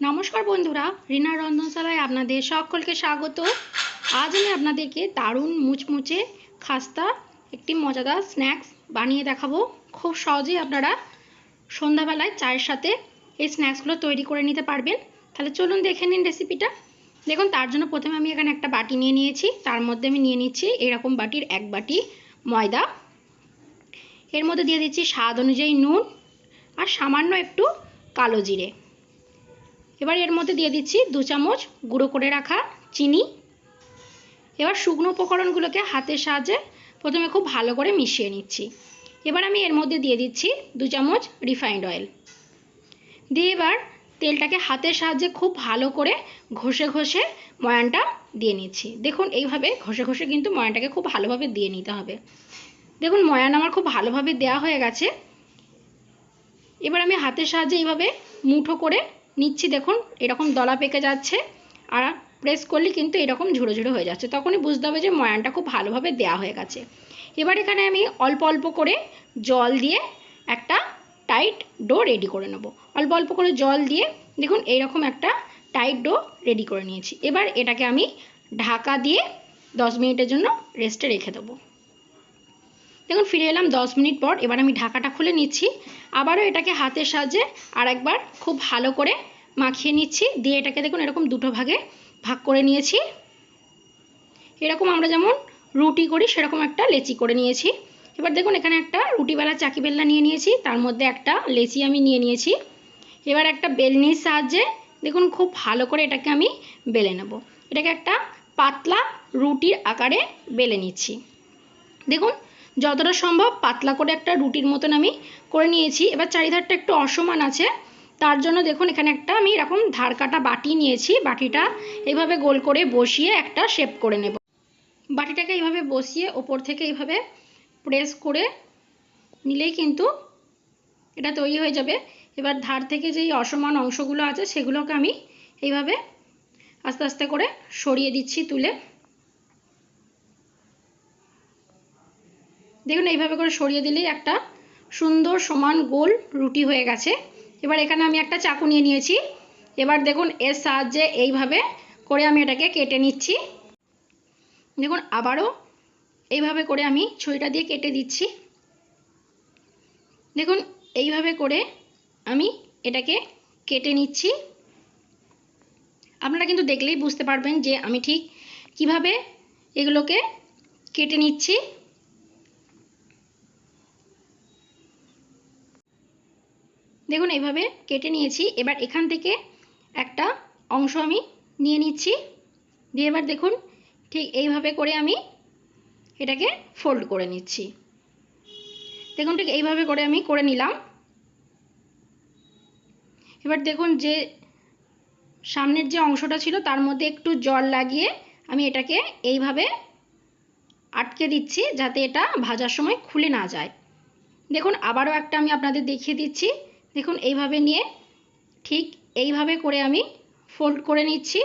নমস্কার বন্ধুরা, রিনা রন্ধনশালায় আপনাদের সকলকে স্বাগত। আজ আমি আপনাদেরকে দারুণ মুচমুচে খাস্তা একটি মজাদার স্ন্যাক্স বানিয়ে দেখাবো। খুব সহজেই আপনারা সন্ধ্যাবেলায় চায়ের সাথে এই স্ন্যাক্সগুলো তৈরি করে নিতে পারবেন। তাহলে চলুন দেখে নিন রেসিপিটা। দেখুন, তার জন্য প্রথমে আমি এখানে একটা বাটি নিয়ে নিয়েছি। তার মধ্যে আমি নিয়ে নিচ্ছি এরকম বাটির 1 বাটি ময়দা। এর মধ্যে দিয়ে দিচ্ছি স্বাদ অনুযায়ী নুন আর সামান্য একটু কালো জিরে। এবার এর মধ্যে দিয়ে দিচ্ছি 2 চামচ গুঁড়ো করে রাখা চিনি। এবার শুকনো উপকরণগুলোকে হাতের সাহায্যে প্রথমে খুব ভালো করে মিশিয়ে নিচ্ছি। এবার আমি এর মধ্যে দিয়ে দিচ্ছি 2 চামচ রিফাইন্ড অয়েল দিয়ে এবার তেলটাকে হাতের সাহায্যে খুব ভালো করে ঘষে ঘষে ময়ানটা দিয়ে নিচ্ছি। দেখুন, এইভাবে ঘষে ঘষে কিন্তু ময়ানটাকে খুব ভালোভাবে দিয়ে নিতে হবে। দেখুন, ময়ান আমার খুব ভালোভাবে দেওয়া হয়ে গেছে। এবার আমি হাতের সাহায্যে এইভাবে মুঠো করে নিচ্ছি। দেখুন, এরকম দলা পেকে যাচ্ছে আর প্রেস করলে কিন্তু এরকম ঝুড়ো ঝুড়ো হয়ে যাচ্ছে। তখনই বুঝতে হবে যে ময়ানটা খুব ভালোভাবে দেওয়া হয়ে গেছে। এবার এখানে আমি অল্প অল্প করে জল দিয়ে একটা টাইট ডো রেডি করে নেব। অল্প অল্প করে জল দিয়ে দেখুন এইরকম একটা টাইট ডো রেডি করে নিয়েছি। এবার এটাকে আমি ঢাকা দিয়ে 10 মিনিটের জন্য রেস্টে রেখে দেবো। দেখুন, ফিরে এলাম 10 মিনিট পর। এবার আমি ঢাকাটা খুলে নিচ্ছি। আবারও এটাকে হাতের সাহায্যে আরেকবার খুব ভালো করে মাখিয়ে নিচ্ছি। দিয়ে এটাকে দেখুন এরকম দুটো ভাগে ভাগ করে নিয়েছি। এরকম আমরা যেমন রুটি করি সেরকম একটা লেচি করে নিয়েছি। এবার দেখুন, এখানে একটা রুটি বেলার চাকি বেলনা নিয়ে নিয়েছি। তার মধ্যে একটা লেচি আমি নিয়ে নিয়েছি। এবার একটা বেলনির সাহায্যে দেখুন খুব ভালো করে এটাকে আমি বেলে নেব। এটাকে একটা পাতলা রুটির আকারে বেলে নিচ্ছি। দেখুন, যতটা সম্ভব পাতলা করে একটা রুটির মতন আমি করে নিয়েছি। এবার চারিধারটা একটু অসমান আছে, তার জন্য দেখুন এখানে একটা আমি এরকম ধার কাটা বাটি নিয়েছি। বাটিটা এইভাবে গোল করে বসিয়ে একটা শেপ করে নেব। বাটিটাকে এইভাবে বসিয়ে ওপর থেকে এইভাবে প্রেস করে নিলেই কিন্তু এটা তৈরি হয়ে যাবে। এবার ধার থেকে যেই অসমান অংশগুলো আছে সেগুলোকে আমি এইভাবে আস্তে আস্তে করে সরিয়ে দিচ্ছি তুলে। দেখুন, এইভাবে করে সরিয়ে দিলেই একটা সুন্দর সমান গোল রুটি হয়ে গেছে। এবার এখানে আমি একটা চাকু নিয়ে নিয়েছি। এবার দেখুন এর সাহায্যে এইভাবে করে আমি এটাকে কেটে নিচ্ছি। দেখুন, আবারও এইভাবে করে আমি ছুরিটা দিয়ে কেটে দিচ্ছি। দেখুন, এইভাবে করে আমি এটাকে কেটে নিচ্ছি। আপনারা কিন্তু দেখলেই বুঝতে পারবেন যে আমি ঠিক কিভাবে এগুলোকে কেটে নিচ্ছি। দেখুন, এইভাবে কেটে নিয়েছি। এবার এখান থেকে একটা অংশ আমি নিয়ে নিচ্ছি। দিয়ে এবার দেখুন ঠিক এইভাবে করে আমি এটাকে ফোল্ড করে নিচ্ছি। দেখুন, ঠিক এইভাবে করে আমি করে নিলাম। এবার দেখুন যে সামনের যে অংশটা ছিল তার মধ্যে একটু জল লাগিয়ে আমি এটাকে এইভাবে আটকে দিচ্ছি যাতে এটা ভাজার সময় খুলে না যায়। দেখুন, আবারও একটা আমি আপনাদের দেখিয়ে দিচ্ছি। দেখুন, এইভাবে নিয়ে ঠিক এইভাবে করে আমি ফোল্ড করে নিচ্ছি।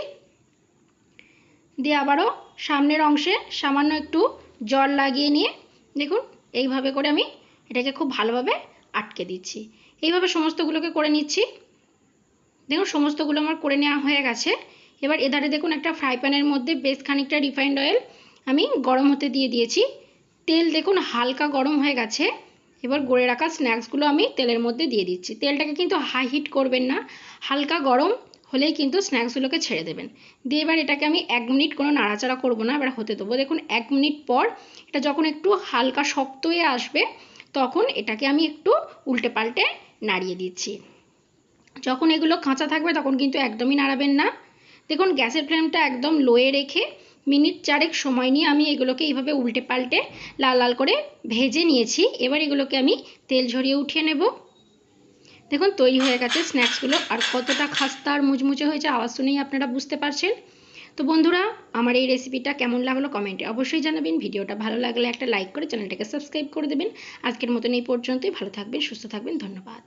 দিয়ে আবারও সামনের অংশে সামান্য একটু জল লাগিয়ে নিয়ে দেখুন এইভাবে করে আমি এটাকে খুব ভালোভাবে আটকে দিচ্ছি। এইভাবে সমস্তগুলোকে করে নিচ্ছি। দেখুন, সমস্তগুলো আমার করে নেওয়া হয়ে গেছে। এবার এধারে দেখুন একটা ফ্রাই প্যানের মধ্যে বেশ খানিকটা রিফাইন্ড অয়েল আমি গরম হতে দিয়ে দিয়েছি। তেল দেখুন হালকা গরম হয়ে গেছে। এবার গড়ে রাখা স্ন্যাক্সগুলো আমি তেলের মধ্যে দিয়ে দিচ্ছি। তেলটাকে কিন্তু হাই হিট করবেন না, হালকা গরম হলেই কিন্তু স্ন্যাক্সগুলোকে ছেড়ে দেবেন। দিয়ে এবার এটাকে আমি 1 মিনিট কোনো নাড়াচাড়া করব না, এবার হতে দেবো। দেখুন 1 মিনিট পর এটা যখন একটু হালকা শক্ত হয়ে আসবে তখন এটাকে আমি একটু উল্টে পাল্টে নাড়িয়ে দিচ্ছি। যখন এগুলো কাঁচা থাকবে তখন কিন্তু একদমই নাড়াবেন না। দেখুন, গ্যাসের ফ্লেমটা একদম লোয়ে রেখে মিনিট 4 সময় নিয়ে আমি এগুলোকে এইভাবে উল্টে পাল্টে লাল লাল করে ভেজে নিয়েছি। এবার এগুলোকে আমি তেল ঝরিয়ে উঠিয়ে নেব। দেখুন, তৈরি হয়ে গেছে স্ন্যাক্সগুলো। আর কতটা খাস্তা আর মুচমুচে হয়েছে আওয়াজ শুনেই আপনারা বুঝতে পারছেন। তো বন্ধুরা, আমার এই রেসিপিটা কেমন লাগলো কমেন্টে অবশ্যই জানাবেন। ভিডিওটা ভালো লাগলে একটা লাইক করে চ্যানেলটাকে সাবস্ক্রাইব করে দেবেন। আজকের মতন এই পর্যন্তই। ভালো থাকবেন, সুস্থ থাকবেন। ধন্যবাদ।